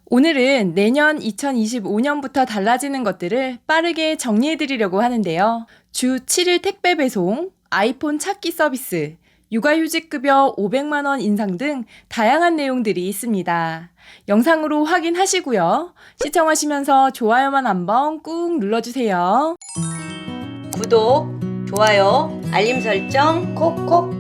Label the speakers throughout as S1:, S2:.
S1: 오늘은 내년 2025년부터 달라지는 것들을 빠르게 정리해 드리려고 하는데요. 주 7일 택배 배송, 아이폰 찾기 서비스, 육아휴직급여 500만 원 인상 등 다양한 내용들이 있습니다. 영상으로 확인하시고요. 시청하시면서 좋아요만 한번 꾹 눌러주세요.
S2: 구독, 좋아요, 알림 설정 콕콕.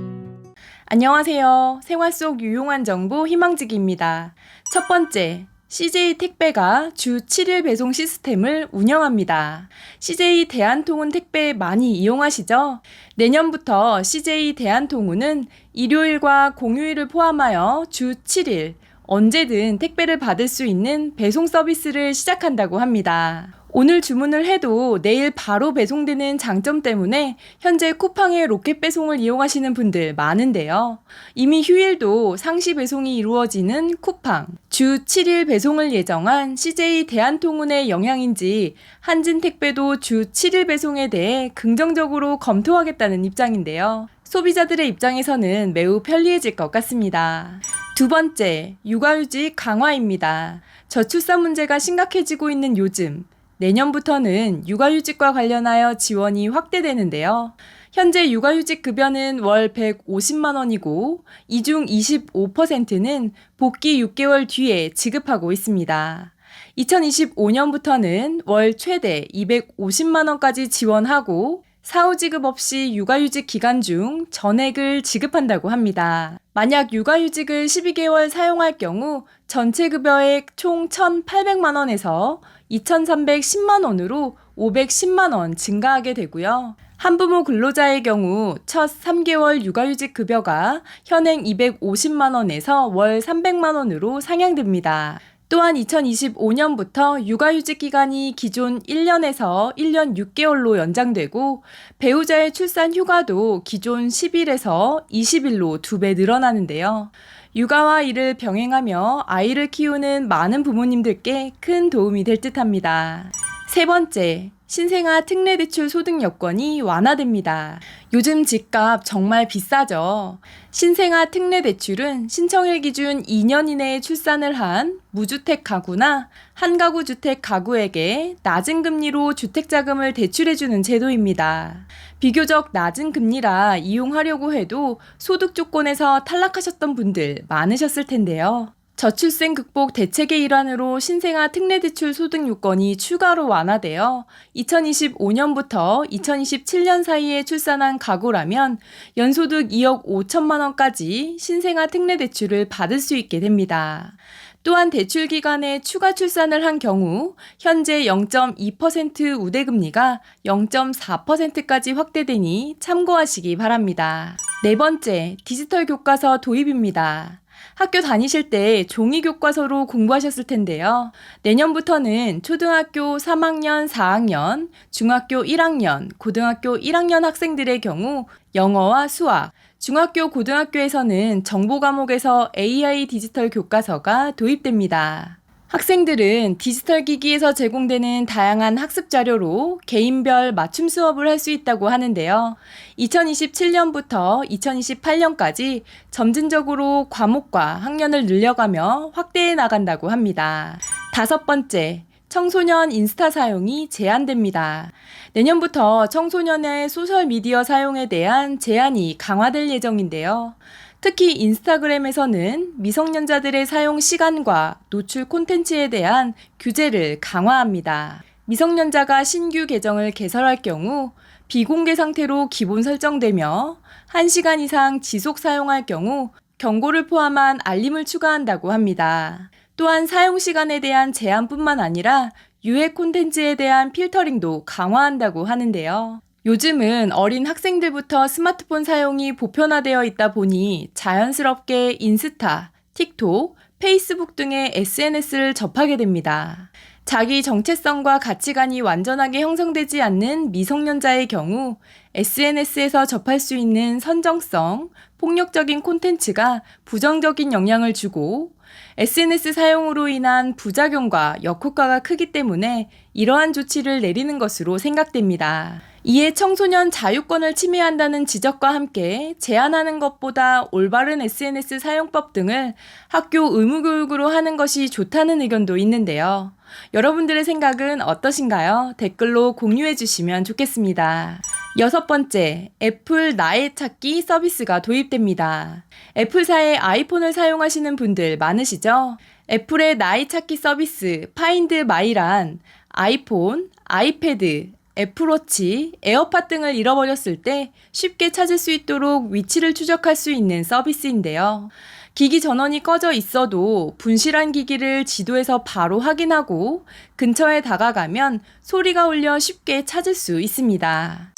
S1: 안녕하세요. 생활 속 유용한 정보 희망지기입니다. 첫 번째, CJ 택배가 주 7일 배송 시스템을 운영합니다. CJ 대한통운 택배 많이 이용하시죠? 내년부터 CJ 대한통운은 일요일과 공휴일을 포함하여 주 7일 언제든 택배를 받을 수 있는 배송 서비스를 시작한다고 합니다. 오늘 주문을 해도 내일 바로 배송되는 장점 때문에 현재 쿠팡의 로켓 배송을 이용하시는 분들 많은데요. 이미 휴일도 상시 배송이 이루어지는 쿠팡, 주 7일 배송을 예정한 CJ 대한통운의 영향인지 한진택배도 주 7일 배송에 대해 긍정적으로 검토하겠다는 입장인데요. 소비자들의 입장에서는 매우 편리해질 것 같습니다. 두 번째, 육아휴직 강화입니다. 저출산 문제가 심각해지고 있는 요즘, 내년부터는 육아휴직과 관련하여 지원이 확대되는데요. 현재 육아휴직 급여는 월 150만 원이고 이 중 25%는 복귀 6개월 뒤에 지급하고 있습니다. 2025년부터는 월 최대 250만 원까지 지원하고 사후 지급 없이 육아휴직 기간 중 전액을 지급한다고 합니다. 만약 육아휴직을 12개월 사용할 경우 전체 급여액 총 1,800만 원에서 2,310만 원으로 510만 원 증가하게 되고요. 한부모 근로자의 경우 첫 3개월 육아휴직 급여가 현행 250만 원에서 월 300만 원으로 상향됩니다. 또한 2025년부터 육아휴직 기간이 기존 1년에서 1년 6개월로 연장되고 배우자의 출산 휴가도 기존 10일에서 20일로 2배 늘어나는데요. 육아와 일을 병행하며 아이를 키우는 많은 부모님들께 큰 도움이 될 듯합니다. 세 번째, 신생아 특례대출 소득 여건이 완화됩니다. 요즘 집값 정말 비싸죠. 신생아 특례대출은 신청일 기준 2년 이내에 출산을 한 무주택 가구나 한가구 주택 가구에게 낮은 금리로 주택자금을 대출해주는 제도입니다. 비교적 낮은 금리라 이용하려고 해도 소득 조건에서 탈락하셨던 분들 많으셨을 텐데요. 저출생 극복 대책의 일환으로 신생아 특례대출 소득 요건이 추가로 완화되어 2025년부터 2027년 사이에 출산한 가구라면 연소득 2억 5천만 원까지 신생아 특례대출을 받을 수 있게 됩니다. 또한 대출 기간에 추가 출산을 한 경우 현재 0.2% 우대금리가 0.4%까지 확대되니 참고하시기 바랍니다. 네 번째, 디지털 교과서 도입입니다. 학교 다니실 때 종이 교과서로 공부하셨을 텐데요. 내년부터는 초등학교 3학년, 4학년, 중학교 1학년, 고등학교 1학년 학생들의 경우 영어와 수학, 중학교, 고등학교에서는 정보 과목에서 AI 디지털 교과서가 도입됩니다. 학생들은 디지털 기기에서 제공되는 다양한 학습 자료로 개인별 맞춤 수업을 할 수 있다고 하는데요. 2027년부터 2028년까지 점진적으로 과목과 학년을 늘려가며 확대해 나간다고 합니다. 다섯 번째, 청소년 인스타 사용이 제한됩니다. 내년부터 청소년의 소셜미디어 사용에 대한 제한이 강화될 예정인데요. 특히 인스타그램에서는 미성년자들의 사용 시간과 노출 콘텐츠에 대한 규제를 강화합니다. 미성년자가 신규 계정을 개설할 경우 비공개 상태로 기본 설정되며 1시간 이상 지속 사용할 경우 경고를 포함한 알림을 추가한다고 합니다. 또한 사용 시간에 대한 제한뿐만 아니라 유해 콘텐츠에 대한 필터링도 강화한다고 하는데요. 요즘은 어린 학생들부터 스마트폰 사용이 보편화되어 있다 보니 자연스럽게 인스타, 틱톡, 페이스북 등의 SNS를 접하게 됩니다. 자기 정체성과 가치관이 완전하게 형성되지 않는 미성년자의 경우 SNS에서 접할 수 있는 선정성, 폭력적인 콘텐츠가 부정적인 영향을 주고 SNS 사용으로 인한 부작용과 역효과가 크기 때문에 이러한 조치를 내리는 것으로 생각됩니다. 이에 청소년 자유권을 침해한다는 지적과 함께 제한하는 것보다 올바른 SNS 사용법 등을 학교 의무교육으로 하는 것이 좋다는 의견도 있는데요. 여러분들의 생각은 어떠신가요? 댓글로 공유해 주시면 좋겠습니다. 6번째, 애플 나의 찾기 서비스가 도입됩니다. 애플사의 아이폰을 사용하시는 분들 많으시죠? 애플의 나의 찾기 서비스 파인드 마이란 아이폰, 아이패드, 애플워치, 에어팟 등을 잃어버렸을 때 쉽게 찾을 수 있도록 위치를 추적할 수 있는 서비스인데요. 기기 전원이 꺼져 있어도 분실한 기기를 지도에서 바로 확인하고 근처에 다가가면 소리가 울려 쉽게 찾을 수 있습니다.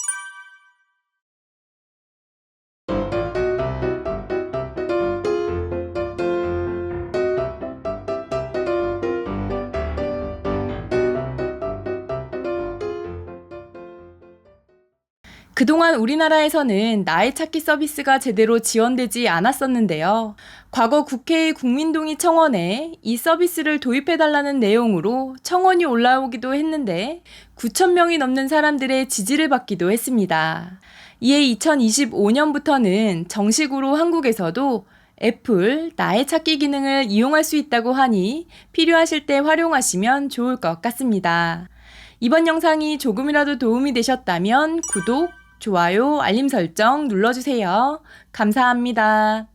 S1: 그동안 우리나라에서는 나의 찾기 서비스가 제대로 지원되지 않았었는데요. 과거 국회의 국민동의 청원에 이 서비스를 도입해달라는 내용으로 청원이 올라오기도 했는데 9,000명이 넘는 사람들의 지지를 받기도 했습니다. 이에 2025년부터는 정식으로 한국에서도 애플 나의 찾기 기능을 이용할 수 있다고 하니 필요하실 때 활용하시면 좋을 것 같습니다. 이번 영상이 조금이라도 도움이 되셨다면 구독, 좋아요, 알림 설정 눌러주세요. 감사합니다.